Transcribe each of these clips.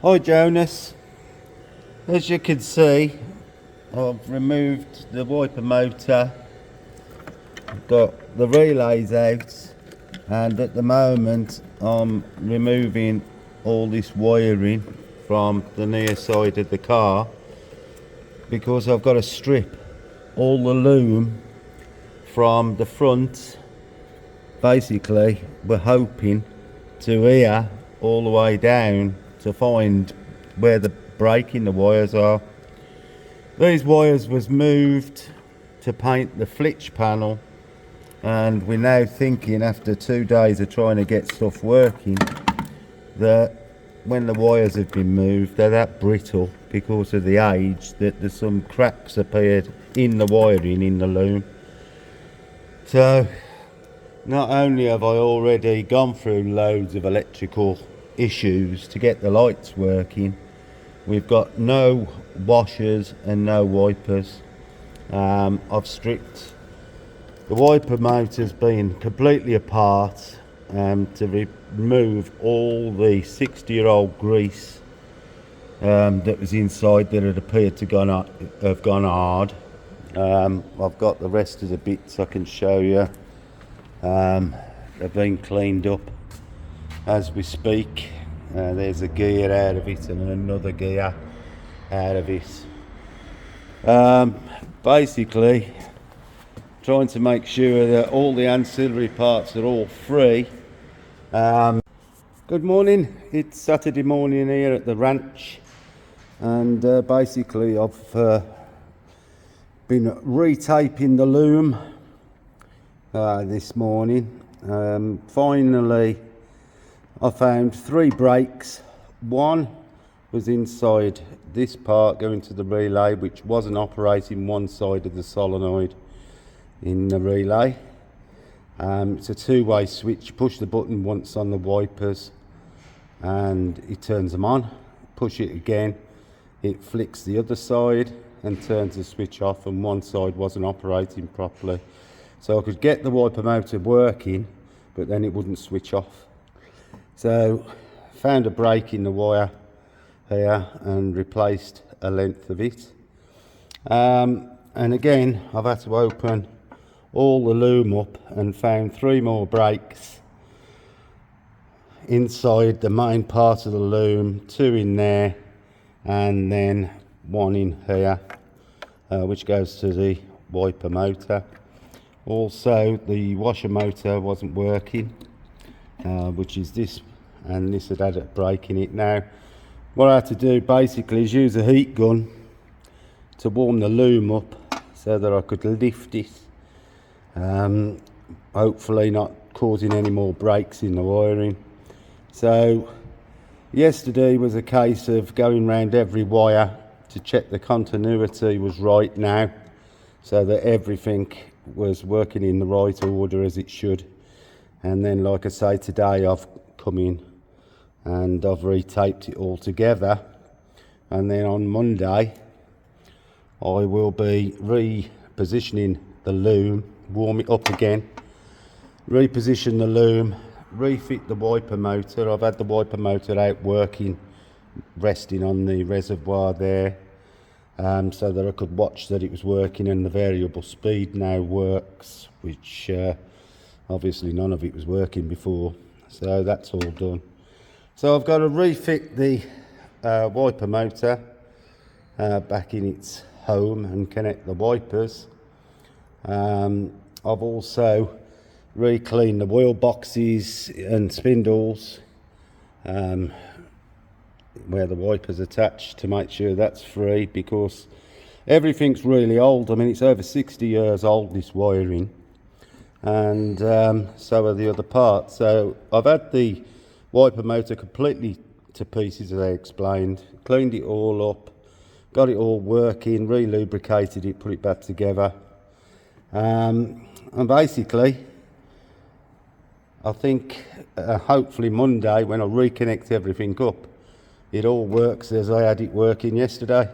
Hi Jonas, as you can see I've removed the wiper motor, I've got the relays out, and at the moment I'm removing all this wiring from the near side of the car because I've got to strip all the loom from the front. Basically we're hoping to here all the way down to find where the break in the wires are. These wires was moved to paint the flitch panel, and we're now thinking, after 2 days of trying to get stuff working, that when the wires have been moved they're that brittle because of the age that there's some cracks appeared in the wiring in the loom. So not only have I already gone through loads of electrical issues to get the lights working, we've got no washers and no wipers. I've stripped the wiper motors being completely apart to remove all the 60-year-old grease that was inside that had appeared to have gone hard. I've got the rest of the bits I can show you. They've been cleaned up as we speak. There's a gear out of it and another gear out of it. Basically trying to make sure that all the ancillary parts are all free. Good morning, it's Saturday morning here at the ranch, and basically I've been retaping the loom this morning. Finally I found 3 breaks. One was inside this part going to the relay, which wasn't operating one side of the solenoid in the relay. It's a 2-way switch. Push the button once on the wipers and it turns them on. Push it again, it flicks the other side and turns the switch off, and one side wasn't operating properly. So I could get the wiper motor working, but then it wouldn't switch off. So found a break in the wire here and replaced a length of it. And again I've had to open all the loom up and found 3 more breaks inside the main part of the loom, 2 in there and then 1 in here, which goes to the wiper motor. Also the washer motor wasn't working, which is this, and this had a break in it. Now what I had to do basically is use a heat gun to warm the loom up so that I could lift it, hopefully not causing any more breaks in the wiring. So yesterday was a case of going round every wire to check the continuity was right now, so that everything was working in the right order as it should. And then, like I say, today I've come in and I've retaped it all together, and then on Monday I will be repositioning the loom, warm it up again, reposition the loom, refit the wiper motor. I've had the wiper motor out working, resting on the reservoir there, so that I could watch that it was working, and the variable speed now works, which obviously none of it was working before. So that's all done. So I've got to refit the wiper motor back in its home and connect the wipers. I've also re-cleaned the wheel boxes and spindles where the wiper's attached, to make sure that's free, because everything's really old. I mean, it's over 60 years old, this wiring, and so are the other parts. So I've had the wiper motor completely to pieces, as I explained, cleaned it all up, got it all working, re-lubricated it, put it back together, and basically I think hopefully Monday, when I reconnect everything up, it all works as I had it working yesterday.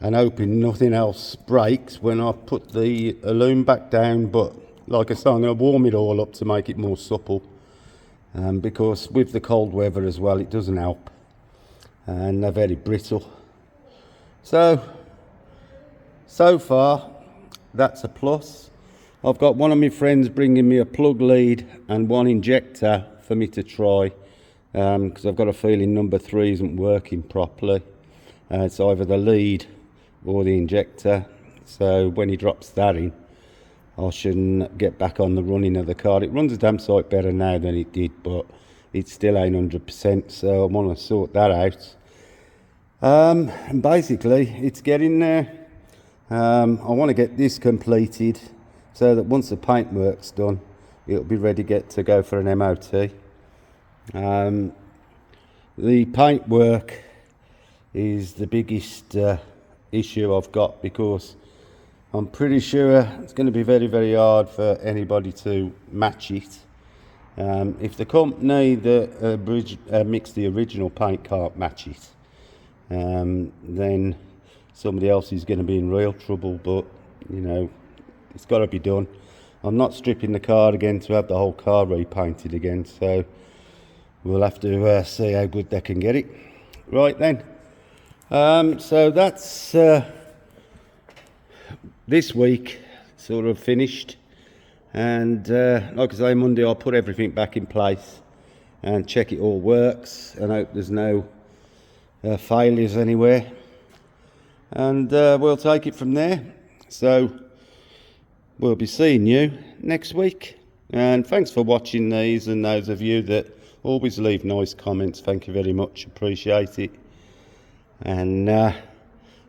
And hoping nothing else breaks when I put the loom back down. But like I say, I'm going to warm it all up to make it more supple. because with the cold weather as well, it doesn't help, and they're very brittle. So far, that's a plus. I've got one of my friends bringing me a plug lead and one injector for me to try, because I've got a feeling number 3 isn't working properly. It's either the lead or the injector. So when he drops that in, I shouldn't get back on the running of the car. It runs a damn sight better now than it did, but it still ain't 100%, so I want to sort that out. And basically, it's getting there. I want to get this completed so that once the paintwork's done, it'll be ready to go for an MOT. The paintwork is the biggest issue I've got, because I'm pretty sure it's going to be very, very hard for anybody to match it. If the company that mixed the original paint can't match it, then somebody else is going to be in real trouble. But you know, it's got to be done. I'm not stripping the car again to have the whole car repainted again, so we'll have to see how good they can get it. Right then, so that's this week sort of finished, and like I say, Monday I'll put everything back in place and check it all works and hope there's no failures anywhere, and we'll take it from there. So we'll be seeing you next week, and thanks for watching these, and those of you that always leave nice comments, thank you very much, appreciate it. And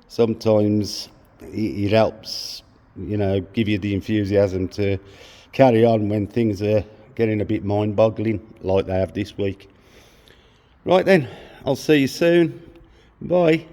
sometimes it helps, you know, give you the enthusiasm to carry on when things are getting a bit mind-boggling like they have this week. Right then, I'll see you soon. Bye.